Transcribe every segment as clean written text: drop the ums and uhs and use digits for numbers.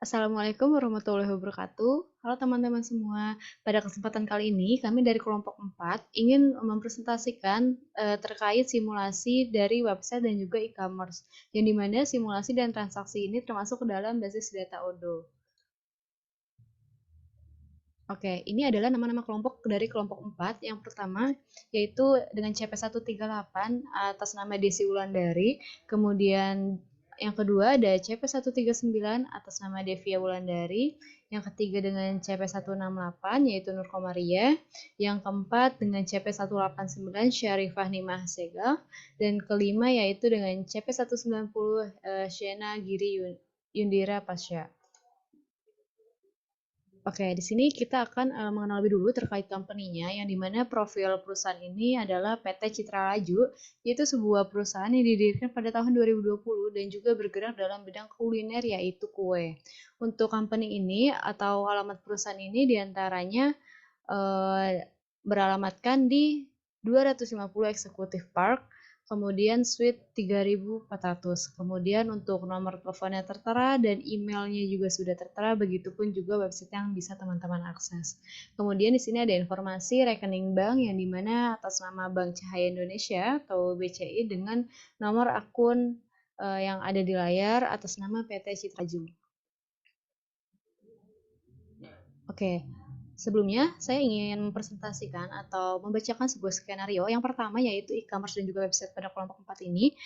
Assalamualaikum warahmatullahi wabarakatuh. Halo teman-teman semua. Pada kesempatan kali ini, kami dari kelompok 4 ingin mempresentasikan terkait simulasi dari website dan juga e-commerce, yang dimana simulasi dan transaksi ini termasuk ke dalam basis data Odoo. Oke, ini adalah nama-nama kelompok dari kelompok 4. Yang pertama yaitu dengan CP138 atas nama Desi Wulandari. Kemudian yang kedua ada CP139 atas nama Devia Wulandari. Yang ketiga dengan CP168 yaitu Nur Komaria. Yang keempat dengan CP189 Syarifah Nimah Segal. Dan kelima yaitu dengan CP190 Shena Giri Yundira Pasha. Oke, di sini kita akan mengenal lebih dulu terkait company-nya, yang dimana profil perusahaan ini adalah PT Citra Laju, yaitu sebuah perusahaan yang didirikan pada tahun 2020 dan juga bergerak dalam bidang kuliner yaitu kue. Untuk company ini atau alamat perusahaan ini diantaranya beralamatkan di 250 Executive Park, kemudian suite 3400. Kemudian untuk nomor teleponnya tertera dan emailnya juga sudah tertera, begitupun juga website yang bisa teman-teman akses. Kemudian di sini ada informasi rekening bank yang dimana atas nama Bank Cahaya Indonesia atau BCI dengan nomor akun yang ada di layar atas nama PT Citra Jum. Oke, sebelumnya saya ingin mempresentasikan atau membacakan sebuah skenario. Yang pertama yaitu e-commerce dan juga website pada kelompok 4 ini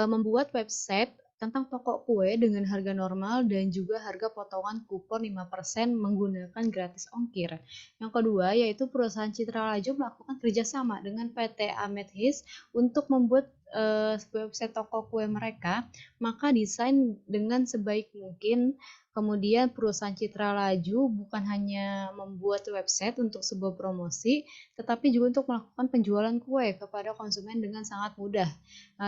membuat website tentang toko kue dengan harga normal dan juga harga potongan kupon 5% menggunakan gratis ongkir. Yang kedua yaitu perusahaan Citra Laju melakukan kerjasama dengan PT Amethyst untuk membuat website toko kue mereka, maka desain dengan sebaik mungkin. Kemudian perusahaan Citra Laju bukan hanya membuat website untuk sebuah promosi, tetapi juga untuk melakukan penjualan kue kepada konsumen dengan sangat mudah.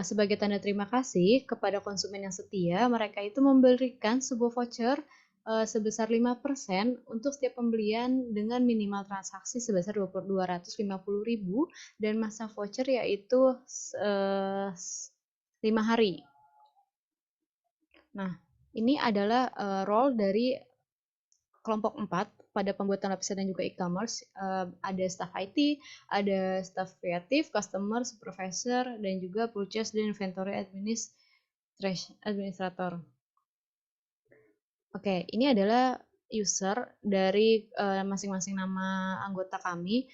Sebagai tanda terima kasih kepada konsumen yang setia, mereka itu memberikan sebuah voucher sebesar 5% untuk setiap pembelian dengan minimal transaksi sebesar 250.000 dan masa voucher yaitu 5 hari. Nah, ini adalah role dari kelompok 4 pada pembuatan website dan juga e-commerce. Ada staff IT, ada staff kreatif, customer, supervisor, dan juga purchase dan inventory administrator. Oke, ini adalah user dari masing-masing nama anggota kami.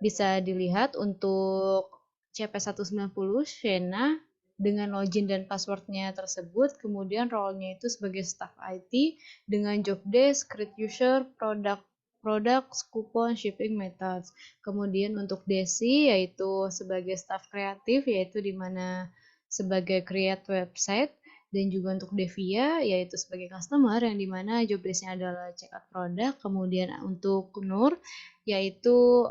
Bisa dilihat untuk CP190 Shena dengan login dan passwordnya tersebut, kemudian role-nya itu sebagai staff IT dengan job desk, create user, products, coupon, shipping methods. Kemudian untuk Desi yaitu sebagai staff kreatif, yaitu dimana sebagai create website, dan juga untuk Devia yaitu sebagai customer yang dimana job desk-nya adalah check out produk. Kemudian untuk Nur yaitu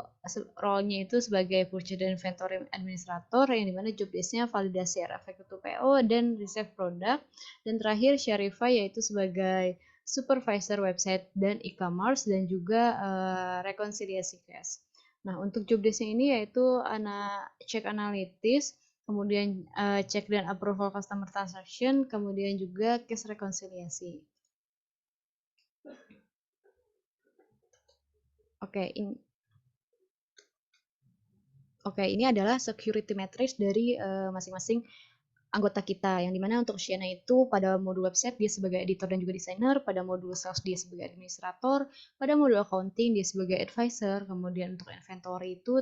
role-nya itu sebagai purchase dan inventory administrator yang dimana job desk-nya validasi RFQ to PO dan receive produk. Dan terakhir Syarifah yaitu sebagai supervisor website dan e-commerce dan juga rekonsiliasi cash. Nah, untuk job desk-nya ini yaitu check analytics, kemudian check dan approval customer transaction, kemudian juga cash rekonsiliasi. Oke, ini adalah security matrix dari masing-masing anggota kita, yang dimana untuk Shena itu pada modul website dia sebagai editor dan juga desainer, pada modul sales dia sebagai administrator, pada modul accounting dia sebagai advisor, kemudian untuk inventory itu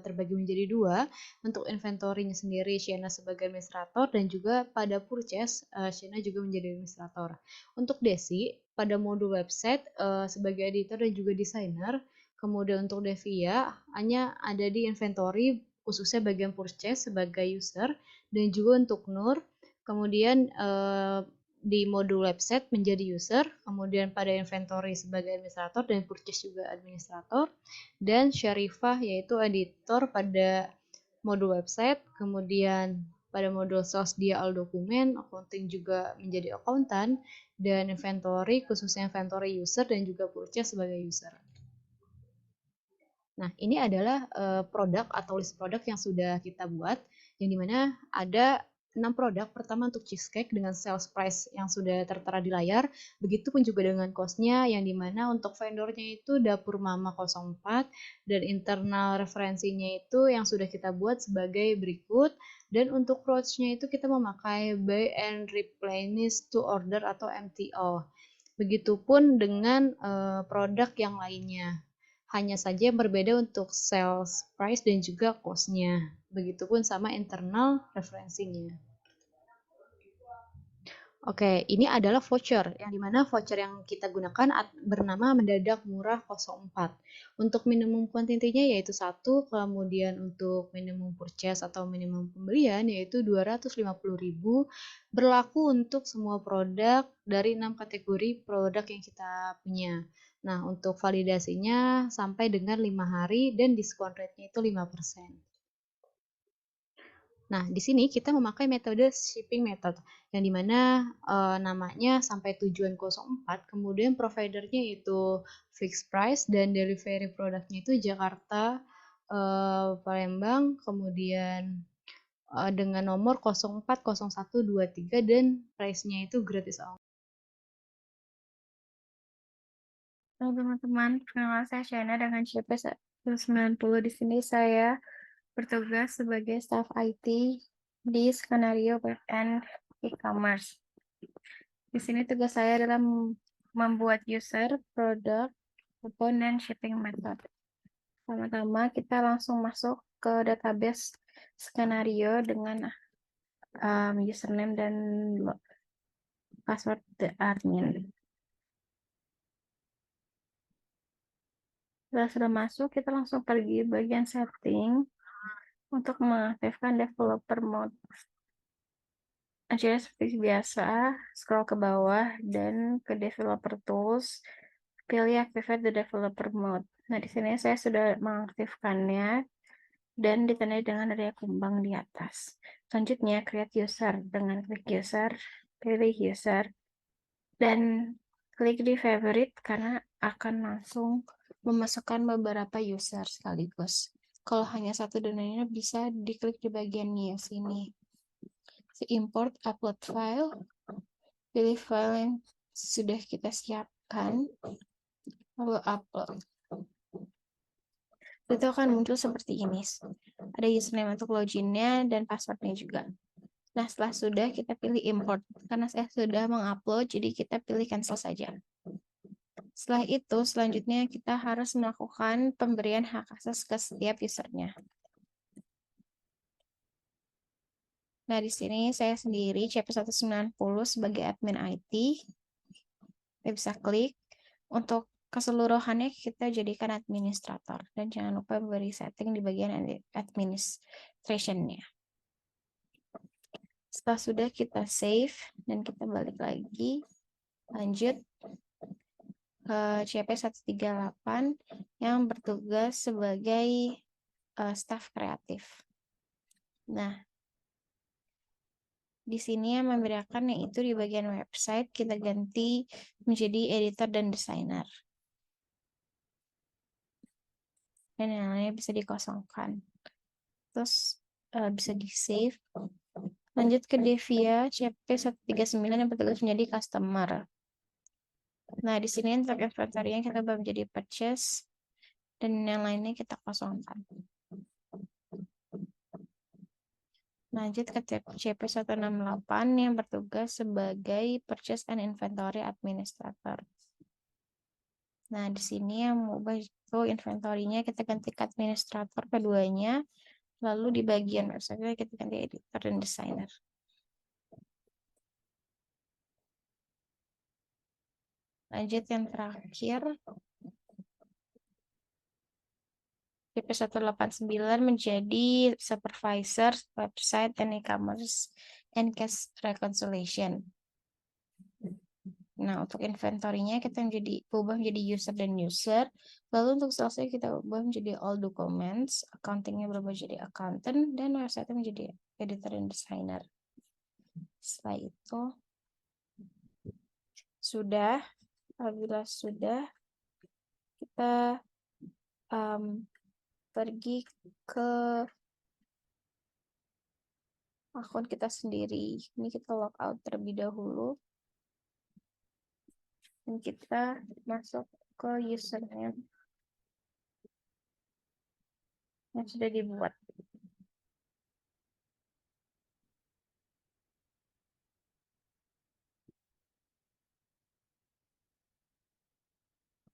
terbagi menjadi dua, untuk inventory-nya sendiri Shena sebagai administrator dan juga pada purchase Shena juga menjadi administrator. Untuk Desi pada modul website sebagai editor dan juga desainer. Kemudian untuk Devia hanya ada di inventory khususnya bagian purchase sebagai user, dan juga untuk Nur kemudian di modul website menjadi user, kemudian pada inventory sebagai administrator dan purchase juga administrator, dan Syarifah yaitu editor pada modul website, kemudian pada modul sales dia all dokumen, accounting juga menjadi akuntan, dan inventory khususnya inventory user dan juga purchase sebagai user. Nah, ini adalah produk atau list produk yang sudah kita buat, yang dimana ada 6 produk. Pertama untuk cheesecake dengan sales price yang sudah tertera di layar, begitupun juga dengan cost-nya yang dimana untuk vendornya itu Dapur Mama 04 dan internal referensinya itu yang sudah kita buat sebagai berikut, dan untuk approach-nya itu kita memakai buy and replenish to order atau MTO. Begitupun dengan produk yang lainnya. Hanya saja yang berbeda untuk sales price dan juga cost-nya. Begitupun sama internal referensinya. Oke, ini adalah voucher, yang dimana voucher yang kita gunakan bernama Mendadak Murah 04. Untuk minimum kuantitinya yaitu 1, kemudian untuk minimum purchase atau minimum pembelian yaitu 250.000, berlaku untuk semua produk dari 6 kategori produk yang kita punya. Nah, untuk validasinya sampai dengan 5 hari dan diskon rate-nya itu 5%. Nah, di sini kita memakai metode shipping method, yang dimana namanya sampai tujuan 04, kemudian providernya itu fixed price, dan delivery produknya itu Jakarta, Palembang, kemudian dengan nomor 040123 dan price-nya itu gratis ongkir. Halo teman-teman, perkenalkan saya Shana dengan CP 190. Di sini saya bertugas sebagai staff IT di skenario backend e-commerce. Di sini tugas saya adalah membuat user, produk, coupon, dan shipping method. Pertama-tama kita langsung masuk ke database skenario dengan username dan password the admin. Setelah sudah masuk, kita langsung pergi bagian setting untuk mengaktifkan developer mode. Jadi seperti biasa, scroll ke bawah dan ke developer tools, pilih activate the developer mode. Nah, di sini saya sudah mengaktifkannya dan ditandai dengan area kumbang di atas. Selanjutnya, create user. Dengan klik user, pilih user, dan klik di favorite karena akan langsung memasukkan beberapa user sekaligus. Kalau hanya satu domainnya bisa diklik di bagian news ini. Import upload file, pilih file yang sudah kita siapkan, lalu upload. Itu akan muncul seperti ini. Ada username untuk loginnya dan passwordnya juga. Nah, setelah sudah kita pilih import. Karena saya sudah mengupload, jadi kita pilih cancel saja. Setelah itu, selanjutnya kita harus melakukan pemberian hak akses ke setiap usernya. Nah, di sini saya sendiri CP190 sebagai admin IT. Kita bisa klik. Untuk keseluruhannya kita jadikan administrator. Dan jangan lupa beri setting di bagian administration-nya. Setelah sudah kita save dan kita balik lagi. Lanjut ke CP138 yang bertugas sebagai staff kreatif. Nah, di sini yang membedakan yaitu di bagian website kita ganti menjadi editor dan desainer. Dan yang lainnya bisa dikosongkan. Terus bisa di save. Lanjut ke Devia CP139 yang bertugas menjadi customer. Nah, di sini untuk inventory-nya kita ubah menjadi purchase dan yang lainnya kita kosongkan. Lanjut ke CP168 yang bertugas sebagai Purchase and Inventory Administrator. Nah, di sini yang mengubah itu inventory-nya kita ganti ke administrator keduanya, lalu di bagian website kita ganti editor dan designer. Lanjut yang terakhir, CP189 menjadi Supervisor Website and E-commerce and Cash Reconciliation. Nah, untuk inventory-nya kita ubah menjadi user dan user. Lalu untuk salesnya kita ubah menjadi all documents, accounting-nya berubah jadi accountant, dan website-nya menjadi editor dan designer. Setelah itu, apabila sudah, kita pergi ke akun kita sendiri. Ini kita logout terlebih dahulu. Dan kita masuk ke username yang sudah dibuat.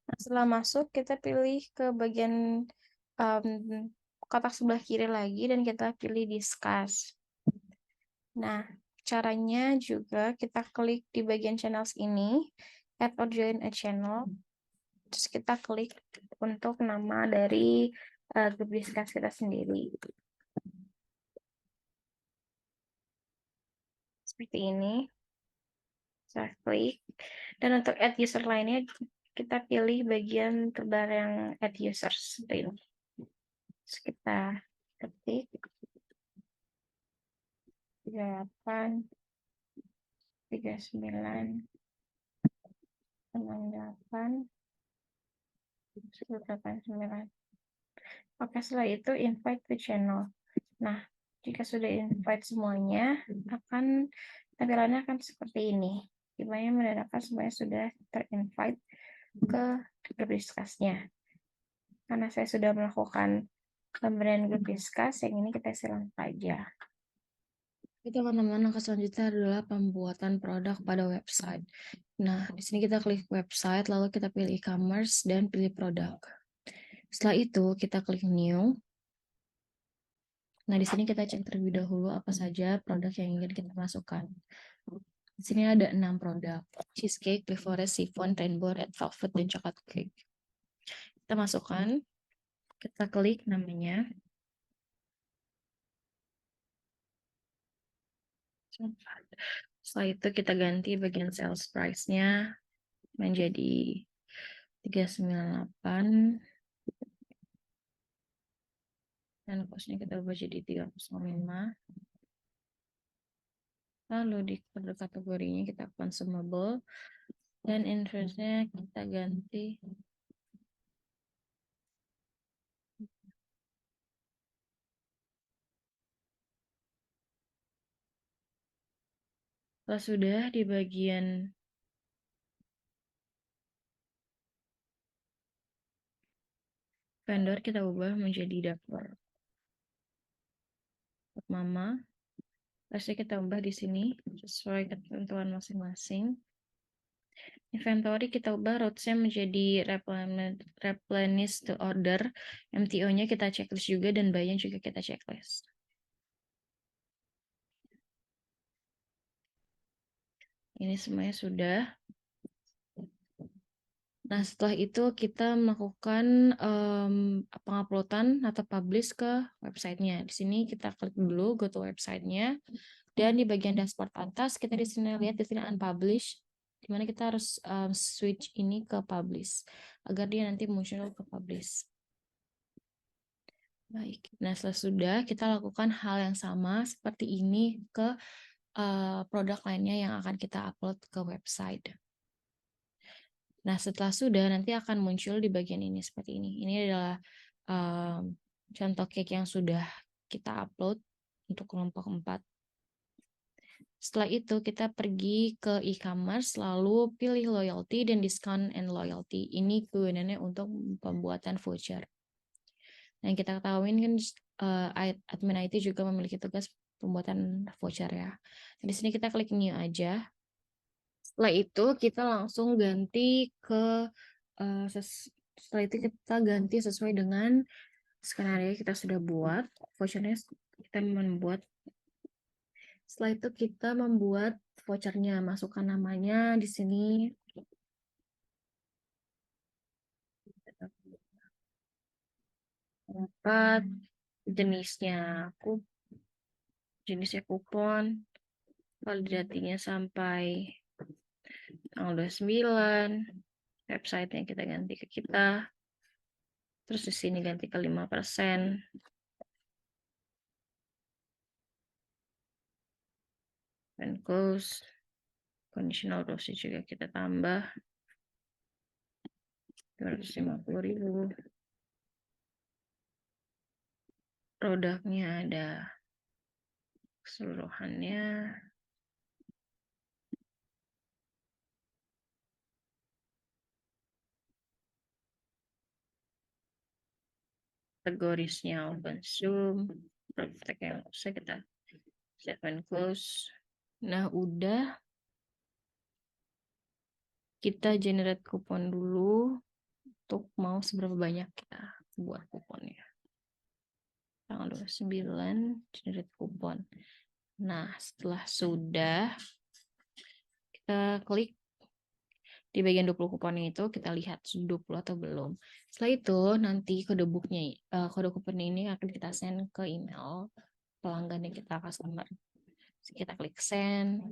Nah, setelah masuk, kita pilih ke bagian kotak sebelah kiri lagi dan kita pilih discuss. Nah, caranya juga kita klik di bagian channels ini, add or join a channel. Terus kita klik untuk nama dari grup discuss kita sendiri. Seperti ini. Saya klik. Dan untuk add user lainnya, kita pilih bagian terbar yang add users. Seperti ini. Terus kita ketik 38 39 68 189. Oke, setelah itu invite to channel. Nah, jika sudah invite semuanya, tampilannya akan seperti ini. Dimana menandakan semuanya sudah terinvite ke grup discuss-nya. Karena saya sudah melakukan pemberian grup discuss, yang ini kita silang saja. Oke, teman-teman, langkah selanjutnya adalah pembuatan produk pada website. Nah, di sini kita klik website, lalu kita pilih e-commerce dan pilih produk. Setelah itu, kita klik new. Nah, di sini kita cek terlebih dahulu apa saja produk yang ingin kita masukkan. Di sini ada 6 produk. Cheesecake, Black Forest, Chiffon, Rainbow, Red Velvet, dan Chocolate Cake. Kita masukkan, kita klik namanya. Setelah itu kita ganti bagian sales price-nya menjadi 398 dan cost-nya kita ubah jadi 305. Lalu di kode kategorinya kita consumable dan invoice-nya kita ganti setelah sudah di bagian vendor kita ubah menjadi dapur mama. Pasti kita ubah di sini sesuai ketentuan masing-masing. Inventory kita ubah routes-nya menjadi replenish to order. MTO-nya kita checklist juga dan buy-nya juga kita checklist. Ini semuanya sudah. Nah, setelah itu kita melakukan penguploadan atau publish ke websitenya. Di sini kita klik dulu go to websitenya, dan di bagian dashboard atas kita di sini lihat di sini unpublish, di mana kita harus switch ini ke publish agar dia nanti muncul ke publish. Baik. Nah, setelah sudah kita lakukan hal yang sama seperti ini ke produk lainnya yang akan kita upload ke website. Nah, setelah sudah, nanti akan muncul di bagian ini seperti ini. Ini adalah contoh cake yang sudah kita upload untuk kelompok 4. Setelah itu, kita pergi ke e-commerce, lalu pilih loyalty dan discount and loyalty. Ini kegunaannya untuk pembuatan voucher. Dan kita ketahui kan admin IT juga memiliki tugas pembuatan voucher ya. Di sini kita klik new aja. Setelah itu kita langsung ganti ke setelah itu kita ganti sesuai dengan skenario kita sudah buat. Vouchernya kita membuat. Setelah itu kita membuat vouchernya, masukkan namanya di sini. Dapat jenisnya kupon, validasinya sampai tanggal 29, website yang kita ganti ke kita. Terus di sini ganti ke 5%. Dan close. Conditional dosage juga kita tambah 250.000. Produknya ada keseluruhannya. Kategorisnya open zoom, praktek yang usah kita save and close. Nah, udah kita generate kupon dulu untuk mau seberapa banyak kita buat kuponnya. Tanggal 29 generate kupon. Nah, setelah sudah kita klik di bagian 20 kupon itu, kita lihat sudah 20 atau belum. Setelah itu nanti kode booknya, kode kupon ini akan kita send ke email pelanggan yang kita customer. Kita klik send.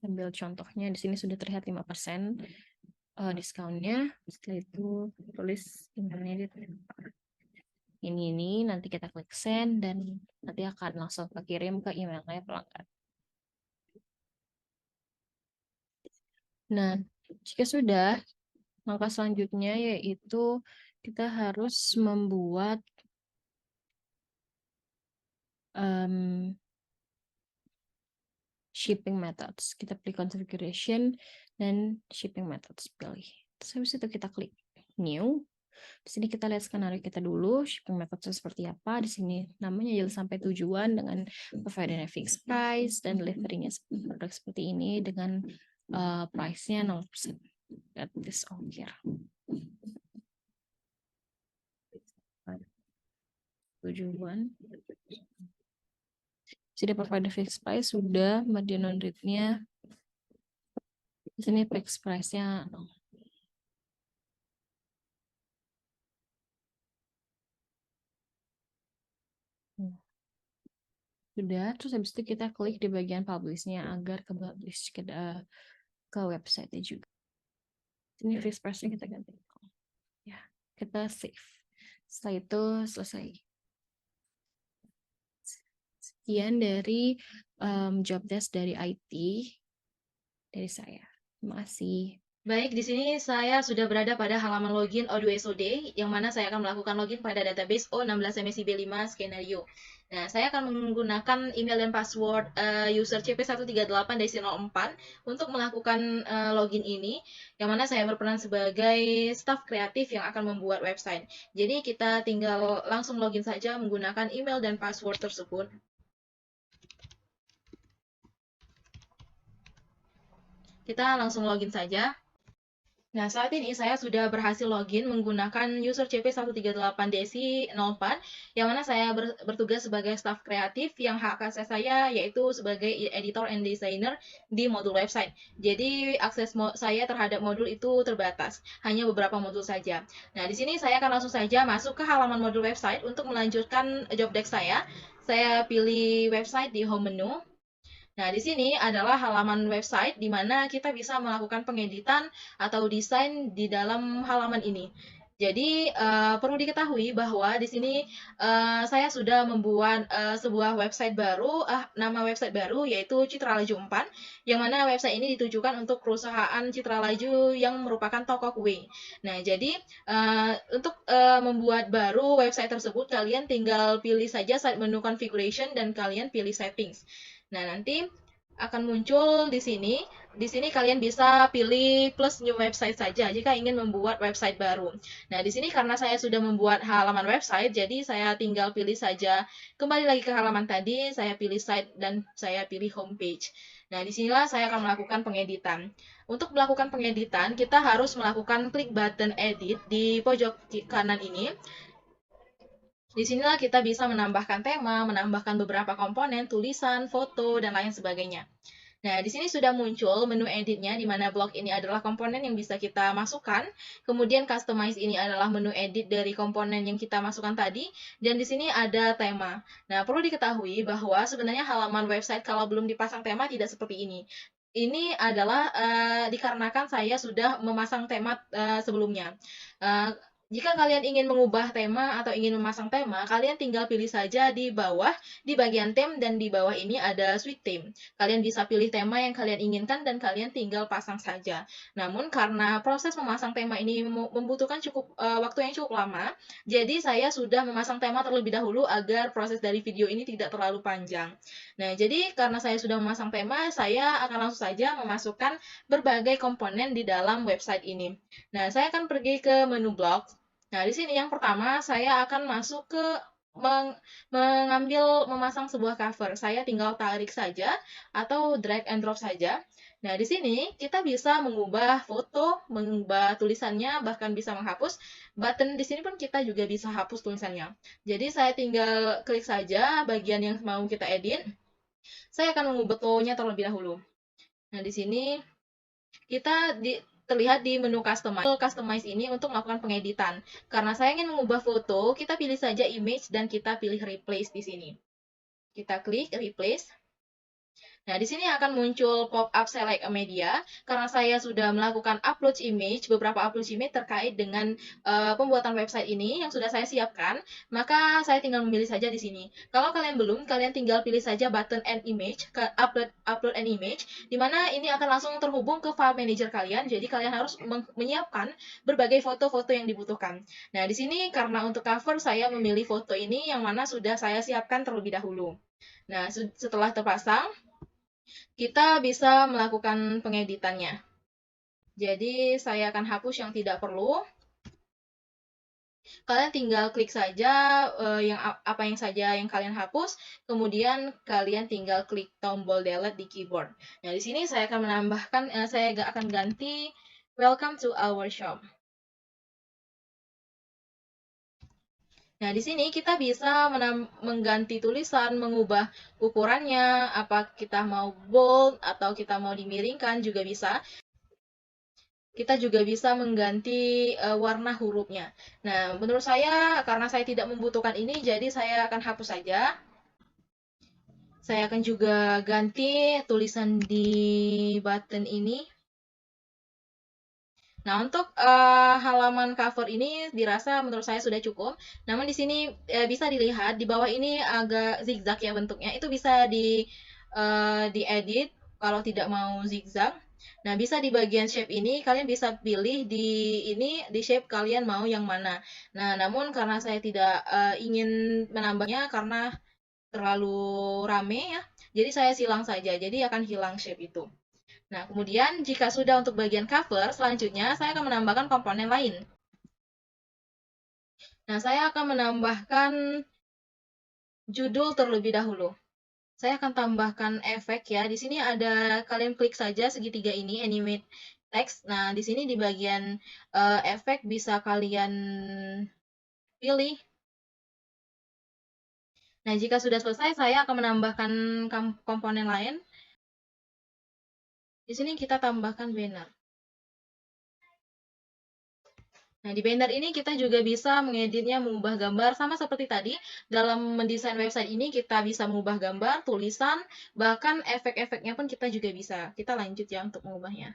Ambil contohnya di sini sudah terlihat 5% diskonnya. Setelah itu tulis emailnya di ini nanti kita klik send dan nanti akan langsung kirim ke emailnya pelanggan. Nah, jika sudah, langkah selanjutnya yaitu kita harus membuat shipping methods. Kita pilih configuration dan shipping methods pilih. Terus habis itu kita klik new. Di sini kita lihat skenario kita dulu, shipping methods seperti apa. Di sini namanya jalan sampai tujuan dengan providernya fixed price dan deliverynya produk seperti ini dengan price-nya 0%. That is all here. Tujuan. Jadi provider fixed price sudah, margin on rate-nya. Di sini fixed price-nya 0. Sudah, terus habis itu kita klik di bagian publish-nya agar ke publish ke website-nya juga. Ini fixed price-nya kita ganti. Ya, kita save. Setelah itu selesai. Sekian dari job desk dari IT dari saya. Terima kasih. Baik, di sini saya sudah berada pada halaman login O2SOD, yang mana saya akan melakukan login pada database O16MSIB5 skenario. Nah, saya akan menggunakan email dan password user CP138-04 untuk melakukan login ini, yang mana saya berperan sebagai staff kreatif yang akan membuat website. Jadi, kita tinggal langsung login saja menggunakan email dan password tersebut. Kita langsung login saja. Nah, saat ini saya sudah berhasil login menggunakan user CP138-04, yang mana saya bertugas sebagai staff kreatif yang hak akses saya yaitu sebagai editor and designer di modul website. Jadi, akses saya terhadap modul itu terbatas, hanya beberapa modul saja. Nah, di sini saya akan langsung saja masuk ke halaman modul website untuk melanjutkan job desk saya. Saya pilih website di home menu. Nah, di sini adalah halaman website di mana kita bisa melakukan pengeditan atau desain di dalam halaman ini. Jadi, perlu diketahui bahwa di sini saya sudah membuat sebuah website baru, nama website baru yaitu Citra Laju 4, yang mana website ini ditujukan untuk perusahaan Citra Laju yang merupakan toko kue. Nah, jadi untuk membuat baru website tersebut, kalian tinggal pilih saja side menu configuration dan kalian pilih settings. Nah, nanti akan muncul di sini. Di sini kalian bisa pilih plus new website saja jika ingin membuat website baru. Nah, di sini karena saya sudah membuat halaman website, jadi saya tinggal pilih saja kembali lagi ke halaman tadi, saya pilih site dan saya pilih homepage. Nah, disinilah saya akan melakukan pengeditan. Untuk melakukan pengeditan, kita harus melakukan klik button edit di pojok kanan ini. Di sinilah kita bisa menambahkan tema, menambahkan beberapa komponen, tulisan, foto, dan lain sebagainya. Nah, di sini sudah muncul menu editnya, di mana blok ini adalah komponen yang bisa kita masukkan. Kemudian customize ini adalah menu edit dari komponen yang kita masukkan tadi. Dan di sini ada tema. Nah, perlu diketahui bahwa sebenarnya halaman website kalau belum dipasang tema tidak seperti ini. Ini adalah dikarenakan saya sudah memasang tema sebelumnya. Jika kalian ingin mengubah tema atau ingin memasang tema, kalian tinggal pilih saja di bawah, di bagian theme, dan di bawah ini ada switch theme. Kalian bisa pilih tema yang kalian inginkan dan kalian tinggal pasang saja. Namun karena proses memasang tema ini membutuhkan waktu yang cukup lama, jadi saya sudah memasang tema terlebih dahulu agar proses dari video ini tidak terlalu panjang. Nah, jadi karena saya sudah memasang tema, saya akan langsung saja memasukkan berbagai komponen di dalam website ini. Nah, saya akan pergi ke menu blog. Nah, di sini yang pertama saya akan masuk ke memasang sebuah cover. Saya tinggal tarik saja atau drag and drop saja. Nah, di sini kita bisa mengubah foto, mengubah tulisannya, bahkan bisa menghapus. Button di sini pun kita juga bisa hapus tulisannya. Jadi saya tinggal klik saja bagian yang mau kita edit. Saya akan mengubah fotonya terlebih dahulu. Nah, di sini kita terlihat di menu customize. Customize ini untuk melakukan pengeditan. Karena saya ingin mengubah foto, kita pilih saja image dan kita pilih replace di sini. Kita klik replace. Nah, di sini akan muncul pop-up select a media, karena saya sudah melakukan beberapa upload image terkait dengan pembuatan website ini yang sudah saya siapkan, maka saya tinggal memilih saja di sini. Kalau kalian belum, kalian tinggal pilih saja button and image, upload and image, di mana ini akan langsung terhubung ke file manager kalian, jadi kalian harus menyiapkan berbagai foto-foto yang dibutuhkan. Nah, di sini karena untuk cover, saya memilih foto ini yang mana sudah saya siapkan terlebih dahulu. Nah, setelah terpasang, kita bisa melakukan pengeditannya. Jadi saya akan hapus yang tidak perlu. Kalian tinggal klik saja apa yang saja yang kalian hapus, kemudian kalian tinggal klik tombol delete di keyboard. Nah, di sini saya akan menambahkan, saya akan ganti welcome to our shop. Nah, di sini kita bisa mengganti tulisan, mengubah ukurannya, apa kita mau bold atau kita mau dimiringkan juga bisa. Kita juga bisa mengganti warna hurufnya. Nah, menurut saya karena saya tidak membutuhkan ini, jadi saya akan hapus saja. Saya akan juga ganti tulisan di button ini. Nah, untuk halaman cover ini dirasa menurut saya sudah cukup. Namun di sini bisa dilihat di bawah ini agak zigzag ya bentuknya. Itu bisa diedit kalau tidak mau zigzag. Nah, bisa di bagian shape ini kalian bisa pilih di shape kalian mau yang mana. Nah, namun karena saya tidak ingin menambahnya karena terlalu rame ya. Jadi saya silang saja. Jadi akan hilang shape itu. Nah, kemudian jika sudah untuk bagian cover, selanjutnya saya akan menambahkan komponen lain. Nah, saya akan menambahkan judul terlebih dahulu. Saya akan tambahkan efek ya. Di sini ada, kalian klik saja segitiga ini, animate text. Nah, di sini di bagian efek bisa kalian pilih. Nah, jika sudah selesai, saya akan menambahkan komponen lain. Di sini kita tambahkan banner. Nah, di banner ini kita juga bisa mengeditnya, mengubah gambar, sama seperti tadi. Dalam mendesain website ini kita bisa mengubah gambar, tulisan, bahkan efek-efeknya pun kita juga bisa. Kita lanjut ya untuk mengubahnya.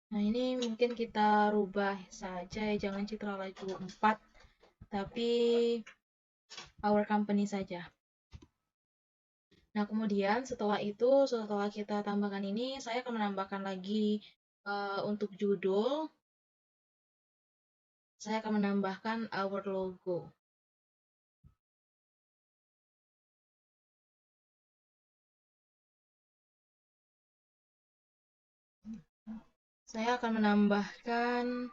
Nah, ini mungkin kita rubah saja ya, jangan Citra Laju 4, tapi our company saja. Nah, kemudian setelah itu, setelah kita tambahkan ini, saya akan menambahkan lagi untuk judul, saya akan menambahkan our logo. Saya akan menambahkan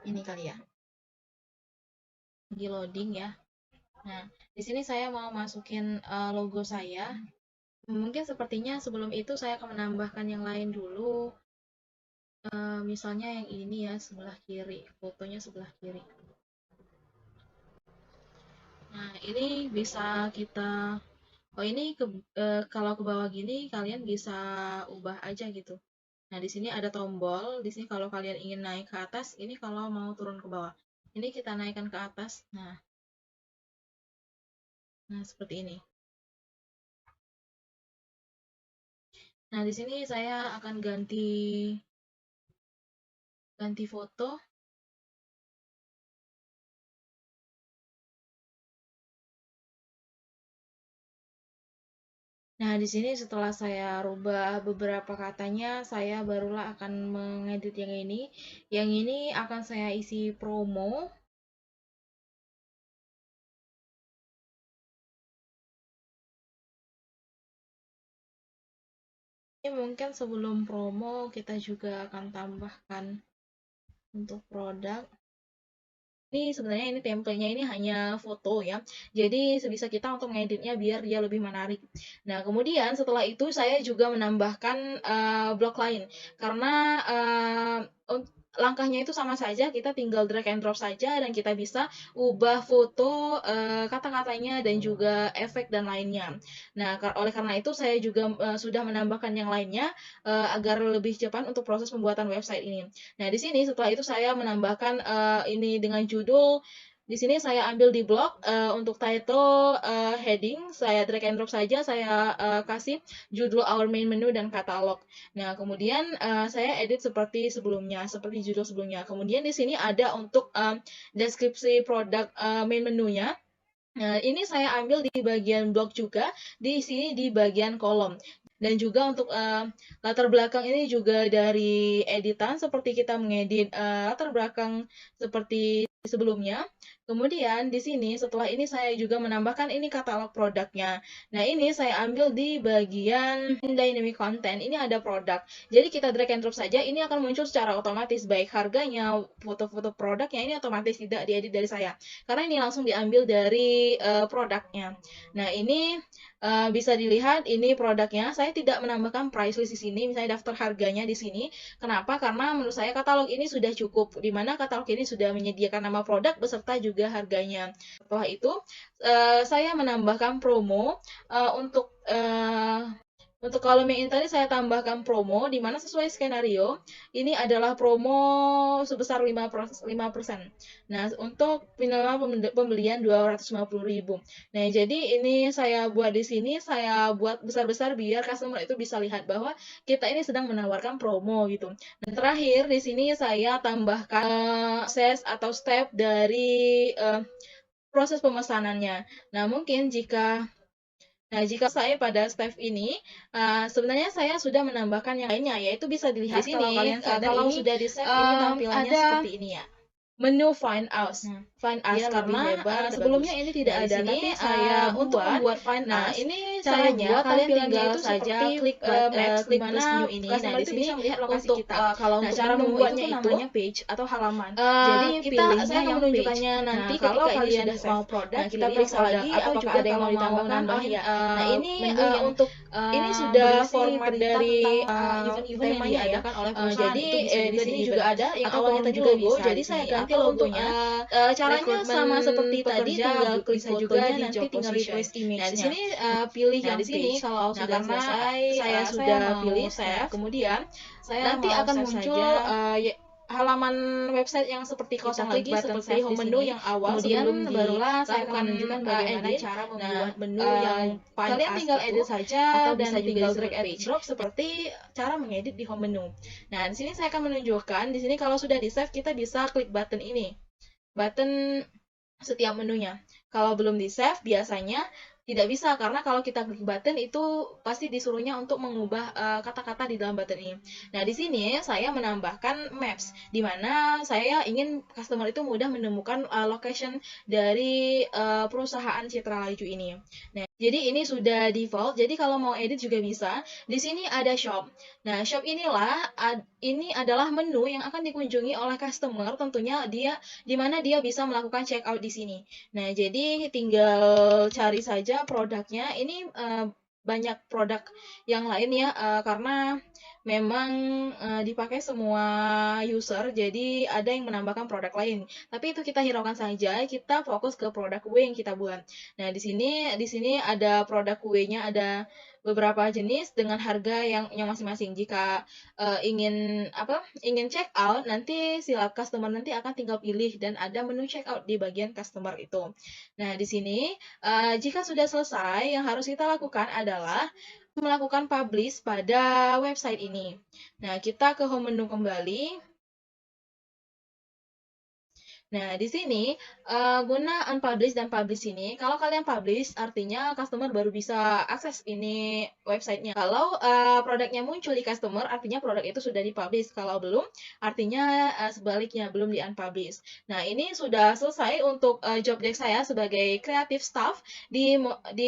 ini kali ya. Lagi loading ya. Nah, di sini saya mau masukin logo saya. Mungkin sepertinya sebelum itu saya akan menambahkan yang lain dulu. Misalnya yang ini ya, sebelah kiri. Fotonya sebelah kiri. Nah, ini bisa kita... Oh, ini kalau ke bawah gini, kalian bisa ubah aja gitu. Nah, di sini ada tombol. Di sini kalau kalian ingin naik ke atas, ini kalau mau turun ke bawah. Ini kita naikkan ke atas. Nah, seperti ini. Nah, di sini saya akan ganti foto. Nah, di sini setelah saya rubah beberapa katanya, saya barulah akan mengedit yang ini. Yang ini akan saya isi promo. Ini mungkin sebelum promo kita juga akan tambahkan untuk produk. Ini sebenarnya ini template-nya ini hanya foto ya. Jadi sebisa kita untuk mengeditnya biar dia lebih menarik. Nah, kemudian setelah itu saya juga menambahkan blok lain. Karena langkahnya itu sama saja, kita tinggal drag and drop saja dan kita bisa ubah foto, kata-katanya dan juga efek dan lainnya. Nah, oleh karena itu saya juga sudah menambahkan yang lainnya agar lebih cepat untuk proses pembuatan website ini. Nah, di sini setelah itu saya menambahkan ini dengan judul. Di sini saya ambil di blog untuk title, heading, saya drag and drop saja, saya kasih judul our main menu dan katalog. Nah, kemudian saya edit seperti sebelumnya, seperti judul sebelumnya. Kemudian di sini ada untuk deskripsi produk main menunya. Nah, ini saya ambil di bagian blog juga, di sini di bagian kolom. Dan juga untuk latar belakang ini juga dari editan, seperti kita mengedit latar belakang seperti sebelumnya. Kemudian di sini setelah ini saya juga menambahkan ini katalog produknya. Nah, ini saya ambil di bagian dynamic content. Ini ada produk. Jadi kita drag and drop saja, ini akan muncul secara otomatis baik harganya, foto-foto produknya ini otomatis tidak diedit dari saya. Karena ini langsung diambil dari produknya. Nah, ini bisa dilihat ini produknya. Saya tidak menambahkan price list di sini, misalnya daftar harganya di sini. Kenapa? Karena menurut saya katalog ini sudah cukup, di mana katalog ini sudah menyediakan nama produk beserta juga harganya. Setelah itu, saya menambahkan promo untuk kolom yang ini tadi saya tambahkan promo, di mana sesuai skenario, ini adalah promo sebesar 5%. Nah, untuk minimal pembelian 250.000. Nah, jadi ini saya buat di sini, saya buat besar-besar biar customer itu bisa lihat bahwa kita ini sedang menawarkan promo gitu. Dan terakhir di sini saya tambahkan proses atau step dari proses pemesanannya. Nah, mungkin jika saya pada step ini, sebenarnya saya sudah menambahkan yang lainnya, yaitu bisa dilihat Di kalau sini, kalian sadar kalau ini sudah di-save ini tampilannya ada seperti ini ya. menu Find Us. Find Us Dia lebih karena lebar dan sebelumnya bagus. ini tidak Nah, di ada, sini, tapi saya untuk membuat Find Nah, Us, ini caranya buat kalian tampilannya tinggal itu saja seperti klik Maps, klik di plus mana menu ini. Nah, customer di itu sini bisa melihat lokasi untuk kita. kalau Nah, untuk cara menu membuatnya itu itu namanya page atau halaman. Jadi Jadi saya akan menunjukkannya nanti kalau ketika ini kalian sudah mau save. produk, Nah, kita pilih periksa yang produk, lagi atau apakah juga ada yang kalau mau mau ditambahkan. nambahin Nah, ini menu yang untuk ini sudah berisi format berita dari tentang event yang temanya ya. diadakan oleh perusahaan, Jadi itu bisa juga di sini di juga event. ada yang Atau awalnya kita tadi juga logo, bisa jadi di saya sini. ganti Atau untuk logonya. Caranya sama seperti tadi, tinggal klik bisa juga fotonya, di nanti job tinggal position. replace image-nya. Nah, di sini pilih Nah, yang di sini page. kalau Nah, sudah karena selesai, saya sudah mau pilih save, save, kemudian saya nanti mau akan save muncul saja. halaman website yang seperti Kita kosong klik lagi, button seperti save di home menu sini. yang awal Kemudian sebelum barulah saya akan dilakukan menunjukkan bagaimana edit. cara Nah, membuat menu yang Find kalian Us tinggal itu, edit saja atau dan bisa juga tinggal disebut drag and page. drop seperti cara mengedit di home menu. Nah, di sini saya akan menunjukkan, di sini kalau sudah di save kita bisa klik button ini. Button setiap menunya. Kalau belum di save biasanya tidak bisa, karena kalau kita klik button itu pasti disuruhnya untuk mengubah kata-kata di dalam button ini. Nah, di sini saya menambahkan maps, di mana saya ingin customer itu mudah menemukan location dari perusahaan Citra Laju ini. Nah, jadi ini sudah default, jadi kalau mau edit juga bisa. Di sini ada shop. Nah, shop ini adalah menu yang akan dikunjungi oleh customer, tentunya di mana dia bisa melakukan check out di sini. Nah, jadi tinggal cari saja produknya. Ini banyak produk yang lain ya, karena memang dipakai semua user, jadi ada yang menambahkan produk lain. Tapi itu kita hiraukan saja, kita fokus ke produk kue yang kita buat. Nah, di sini ada produk kuenya, ada beberapa jenis dengan harga yang masing-masing. Jika ingin check out, nanti customer nanti akan tinggal pilih dan ada menu check out di bagian customer itu. Nah, di sini jika sudah selesai, yang harus kita lakukan adalah melakukan publish pada website ini. Nah, kita ke home menu kembali. Nah, di sini guna unpublish dan publish ini, kalau kalian publish artinya customer baru bisa akses ini websitenya. Kalau produknya muncul di customer, artinya produk itu sudah dipublish. Kalau belum, artinya sebaliknya belum di unpublish. Nah, ini sudah selesai untuk job desk saya sebagai creative staff di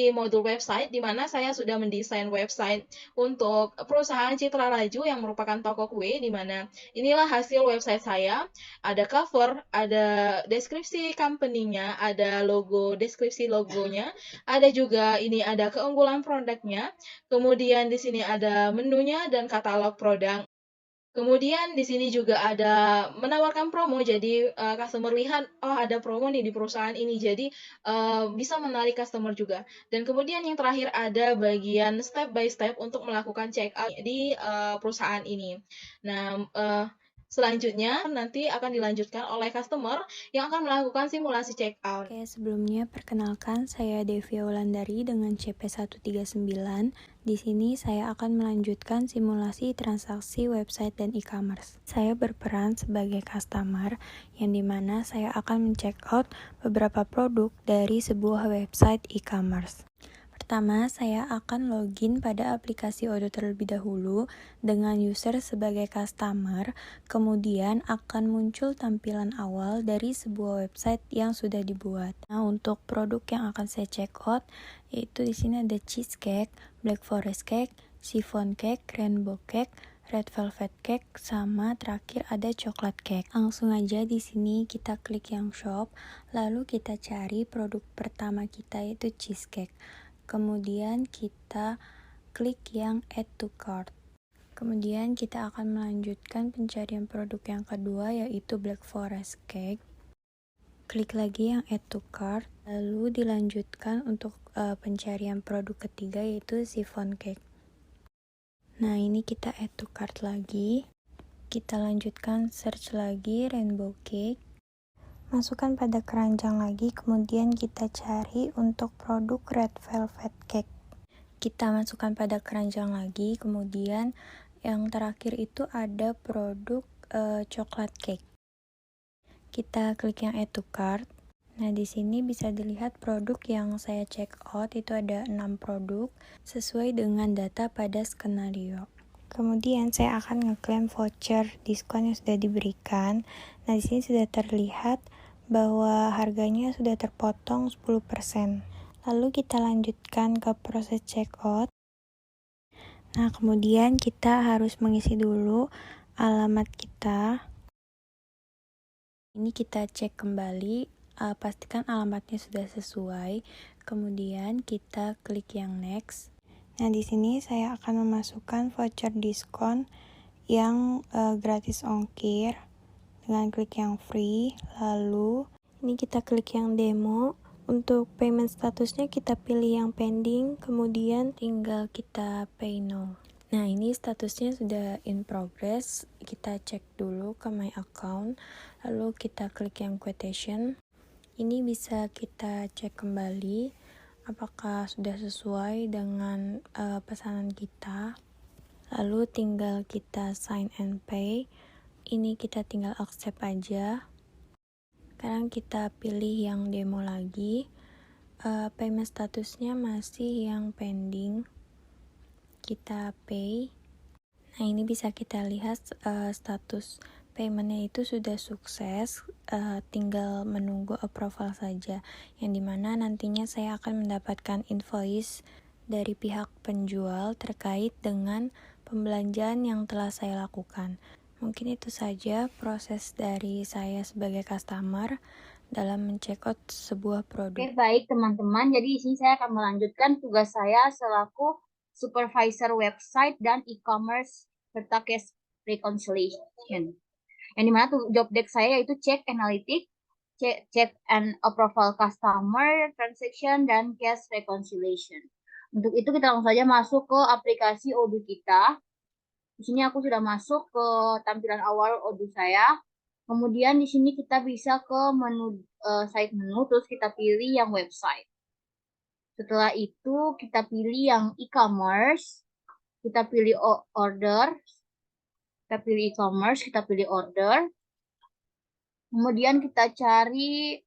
modul website, di mana saya sudah mendesain website untuk perusahaan Citra Laju yang merupakan toko kue, di mana inilah hasil website saya. Ada cover, ada deskripsi company-nya, ada deskripsi logonya, ada juga ini ada keunggulan produknya, kemudian di sini ada menunya dan katalog produk. Kemudian di sini juga ada menawarkan promo, jadi customer lihat, oh ada promo nih di perusahaan ini, jadi bisa menarik customer juga. Dan kemudian yang terakhir ada bagian step by step untuk melakukan check out di perusahaan ini. Nah, selanjutnya nanti akan dilanjutkan oleh customer yang akan melakukan simulasi check out. Oke, sebelumnya perkenalkan saya Devia Wulandari dengan CP139. Di sini saya akan melanjutkan simulasi transaksi website dan e-commerce. Saya berperan sebagai customer yang dimana saya akan men-check out beberapa produk dari sebuah website e-commerce. Pertama, saya akan login pada aplikasi Odoo terlebih dahulu dengan user sebagai customer, kemudian akan muncul tampilan awal dari sebuah website yang sudah dibuat. Nah, untuk produk yang akan saya check out, yaitu di sini ada cheesecake, black forest cake, chiffon cake, rainbow cake, red velvet cake, sama terakhir ada coklat cake. Langsung aja di sini kita klik yang shop, lalu kita cari produk pertama kita yaitu cheesecake. Kemudian kita klik yang add to cart. Kemudian kita akan melanjutkan pencarian produk yang kedua yaitu black forest cake. Klik lagi yang add to cart, lalu dilanjutkan untuk pencarian produk ketiga yaitu chiffon cake. Nah, ini kita add to cart lagi. Kita lanjutkan search lagi rainbow cake. Masukkan pada keranjang lagi, kemudian kita cari untuk produk red velvet cake. Kita masukkan pada keranjang lagi, kemudian yang terakhir itu ada produk coklat cake. Kita klik yang add to cart. Nah, di sini bisa dilihat produk yang saya check out itu ada 6 produk sesuai dengan data pada skenario. Kemudian saya akan ngeklaim voucher diskon yang sudah diberikan. Nah, di sini sudah terlihat bahwa harganya sudah terpotong 10%. Lalu kita lanjutkan ke proses checkout. Nah, kemudian kita harus mengisi dulu alamat kita. Ini kita cek kembali, pastikan alamatnya sudah sesuai. Kemudian kita klik yang next. Nah, di sini saya akan memasukkan voucher diskon yang gratis ongkir dengan klik yang free. Lalu ini kita klik yang demo. Untuk payment statusnya kita pilih yang pending, kemudian tinggal kita pay now. Nah, ini statusnya sudah in progress. Kita cek dulu ke my account, lalu kita klik yang quotation. Ini bisa kita cek kembali apakah sudah sesuai dengan pesanan kita. Lalu tinggal kita sign and pay. Ini kita tinggal accept aja. Sekarang kita pilih yang demo lagi. Payment statusnya masih yang pending. Kita pay. Nah, ini bisa kita lihat status paymentnya itu sudah sukses. Tinggal menunggu approval saja. Yang dimana nantinya saya akan mendapatkan invoice dari pihak penjual terkait dengan pembelanjaan yang telah saya lakukan. Mungkin itu saja proses dari saya sebagai customer dalam men-check out sebuah produk. Oke, baik teman-teman. Jadi di sini saya akan melanjutkan tugas saya selaku supervisor website dan e-commerce serta cash reconciliation. Yang dimana tuh job desk saya yaitu cek analytic, cek and approval customer transaction, dan cash reconciliation. Untuk itu kita langsung saja masuk ke aplikasi Odoo kita. Di sini aku sudah masuk ke tampilan awal Odoo saya. Kemudian di sini kita bisa ke menu side menu, terus kita pilih yang website. Setelah itu kita pilih yang e-commerce, kita pilih order, kita pilih e-commerce, kita pilih order. Kemudian kita cari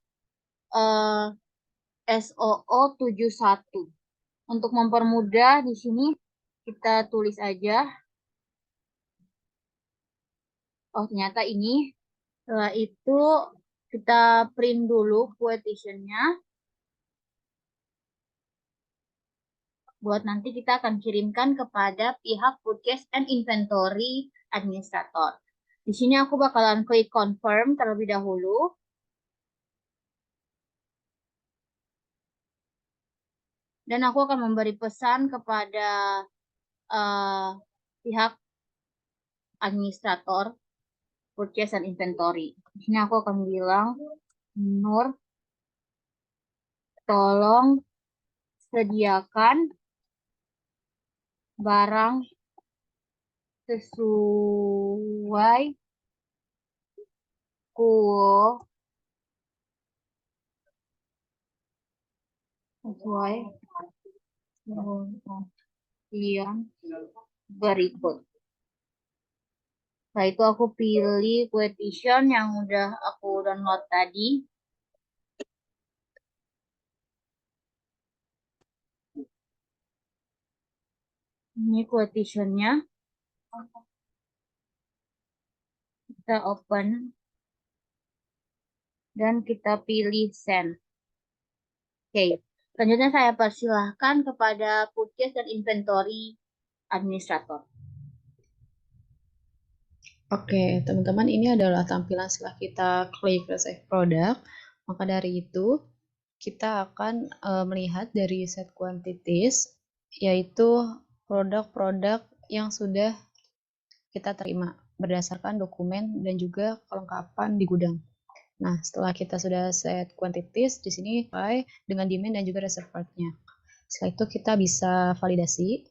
SOO 71. Untuk mempermudah di sini kita tulis aja. Oh, ternyata ini. Setelah itu kita print dulu quotation-nya. Buat nanti kita akan kirimkan kepada pihak purchase and inventory administrator. Di sini aku bakalan klik confirm terlebih dahulu. Dan aku akan memberi pesan kepada pihak administrator purchase and inventory. Di sini aku akan bilang, Nur, tolong sediakan barang sesuai yang berikut. Setelah itu aku pilih quotation yang udah aku download tadi. Ini quotation-nya. Kita open. Dan kita pilih send. Oke. Selanjutnya saya persilahkan kepada purchase dan inventory administrator. Oke, teman-teman, ini adalah tampilan setelah kita klik Receive Product. Maka dari itu, kita akan melihat dari set quantities, yaitu produk-produk yang sudah kita terima berdasarkan dokumen dan juga kelengkapan di gudang. Nah, setelah kita sudah set quantities, di sini dengan demand dan juga reserve part-nya. Setelah itu kita bisa validasi.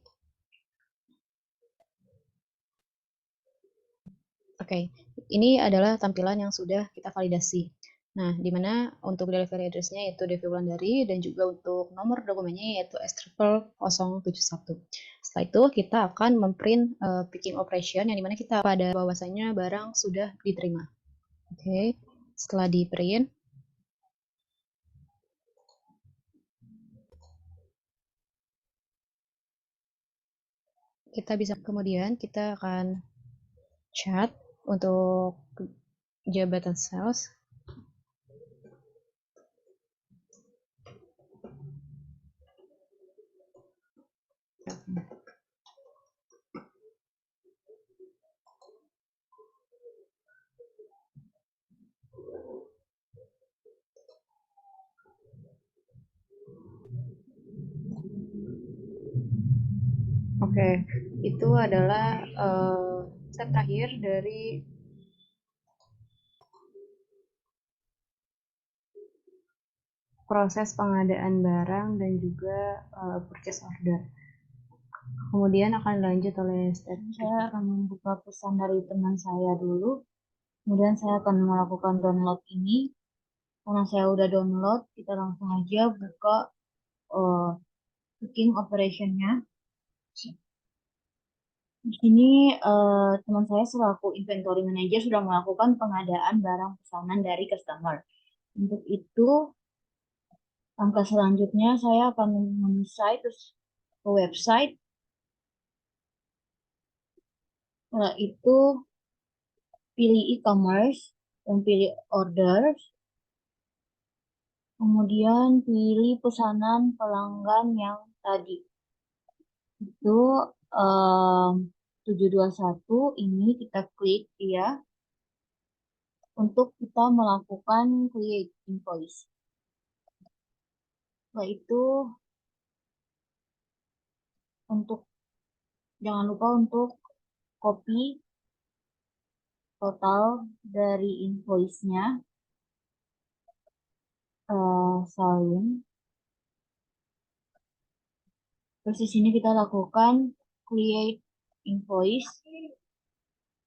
Oke, ini adalah tampilan yang sudah kita validasi. Nah, di mana untuk delivery address-nya yaitu Devi Wulandari dan juga untuk nomor dokumennya yaitu S00071. Setelah itu kita akan memprint picking operation yang dimana kita pada bahwasanya barang sudah diterima. Oke, setelah di print, kita bisa kemudian kita akan chat untuk jabatan sales. Oke, itu adalah step terakhir dari proses pengadaan barang dan juga purchase order. Kemudian akan lanjut oleh step. Saya akan membuka pesan dari teman saya dulu. Kemudian saya akan melakukan download ini. Karena saya udah download, kita langsung aja buka picking operation-nya. Di sini teman saya selaku inventory manager sudah melakukan pengadaan barang pesanan dari customer. Untuk itu, langkah selanjutnya saya akan menyisai terus ke website. Setelah itu, pilih e-commerce dan pilih orders. Kemudian pilih pesanan pelanggan yang tadi. Itu 721 ini kita klik ya untuk kita melakukan create invoice. Setelah itu jangan lupa untuk copy total dari invoice-nya, salin. Terus di sini kita lakukan create invoice.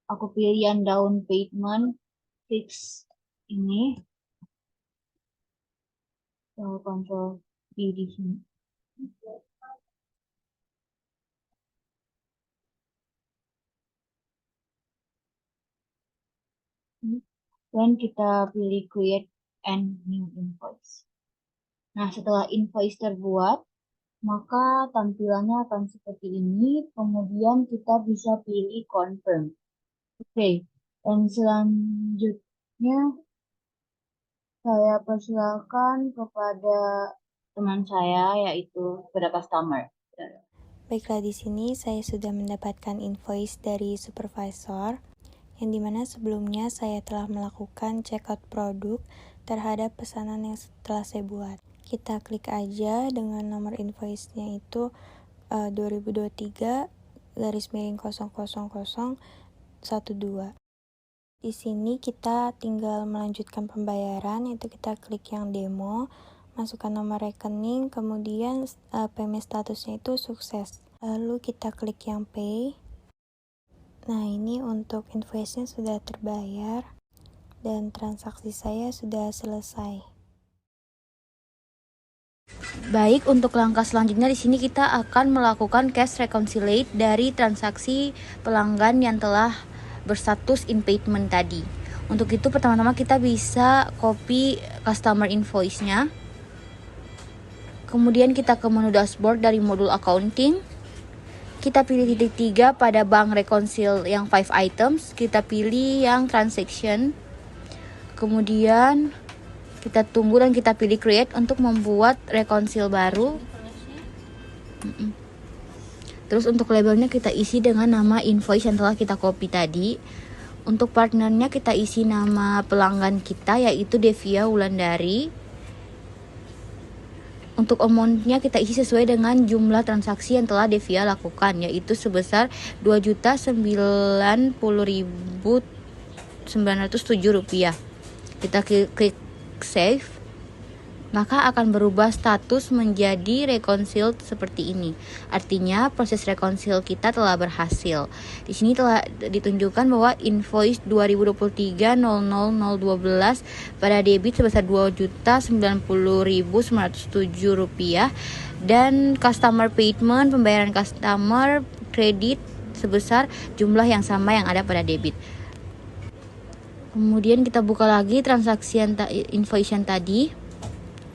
Aku pilih yang down payment fix ini. Control V di sini. Dan kita pilih create and new invoice. Nah, setelah invoice terbuat, maka tampilannya akan seperti ini. Kemudian kita bisa pilih confirm. Oke, dan selanjutnya saya persilakan kepada teman saya, yaitu kepada customer. Baiklah, di sini saya sudah mendapatkan invoice dari supervisor, yang dimana sebelumnya saya telah melakukan checkout produk terhadap pesanan yang telah saya buat. Kita klik aja dengan nomor invoice-nya itu 2023-000012. Di sini kita tinggal melanjutkan pembayaran, yaitu kita klik yang demo, masukkan nomor rekening, kemudian payment statusnya itu sukses. Lalu kita klik yang pay. Nah, ini untuk invoice-nya sudah terbayar dan transaksi saya sudah selesai. Baik, untuk langkah selanjutnya di sini kita akan melakukan cash reconciliate dari transaksi pelanggan yang telah berstatus in payment tadi. Untuk itu pertama-tama kita bisa copy customer invoice-nya. Kemudian kita ke menu dashboard dari modul accounting. Kita pilih titik 3 pada bank reconcile yang 5 items. Kita pilih yang transaction. Kemudian kita tunggu dan kita pilih create untuk membuat reconcile baru. Terus untuk labelnya kita isi dengan nama invoice yang telah kita copy tadi. Untuk partnernya kita isi nama pelanggan kita, yaitu Devia Wulandari. Untuk amount-nya kita isi sesuai dengan jumlah transaksi yang telah Devia lakukan, yaitu sebesar Rp2.090.907. Kita klik save, maka akan berubah status menjadi reconciled seperti ini. Artinya proses reconcile kita telah berhasil. Di sini telah ditunjukkan bahwa invoice 2023-00012 pada debit sebesar Rp2.090.907 dan customer payment, pembayaran customer kredit sebesar jumlah yang sama yang ada pada debit. Kemudian kita buka lagi transaksi invoice yang tadi,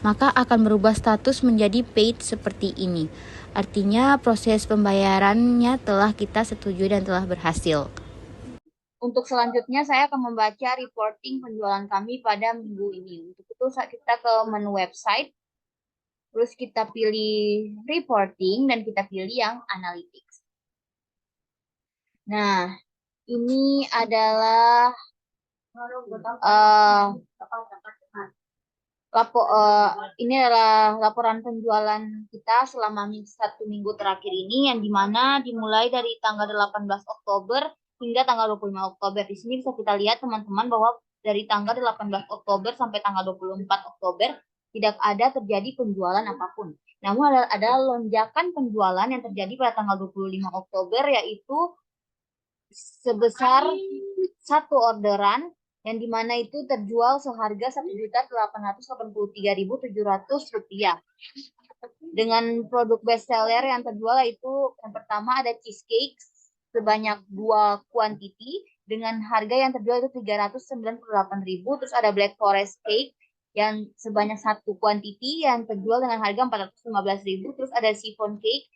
maka akan berubah status menjadi paid seperti ini. Artinya proses pembayarannya telah kita setujui dan telah berhasil. Untuk selanjutnya saya akan membaca reporting penjualan kami pada minggu ini. Untuk itu kita ke menu website, terus kita pilih reporting dan kita pilih yang analytics. Nah, ini adalah ini adalah laporan penjualan kita selama 1 minggu terakhir ini, yang dimana dimulai dari tanggal 18 Oktober hingga tanggal 25 Oktober. Di sini bisa kita lihat teman-teman bahwa dari tanggal 18 Oktober sampai tanggal 24 Oktober tidak ada terjadi penjualan apapun. Namun ada lonjakan penjualan yang terjadi pada tanggal 25 Oktober, yaitu sebesar 1 orderan, yang dimana itu terjual seharga Rp1.883.700. Dengan produk best seller yang terjual yaitu yang pertama ada cheesecake sebanyak 2 kuantiti dengan harga yang terjual itu Rp398.000. Terus ada black forest cake yang sebanyak 1 kuantiti yang terjual dengan harga Rp415.000. Terus ada chiffon cake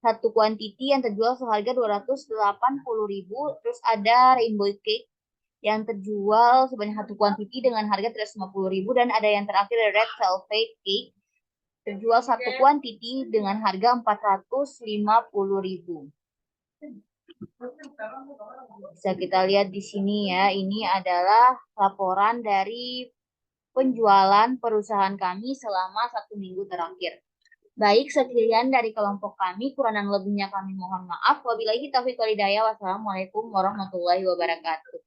1 kuantiti yang terjual seharga Rp280.000. Terus ada rainbow cake yang terjual sebanyak 1 kuantiti dengan harga Rp350.000. Dan ada yang terakhir red velvet cake terjual 1 kuantiti dengan harga Rp450.000. Bisa kita lihat di sini ya, ini adalah laporan dari penjualan perusahaan kami selama 1 minggu terakhir. Baik, sekian dari kelompok kami. Kurang dan lebihnya kami mohon maaf. Wabillahi taufiq wal hidayah. Wassalamualaikum warahmatullahi wabarakatuh.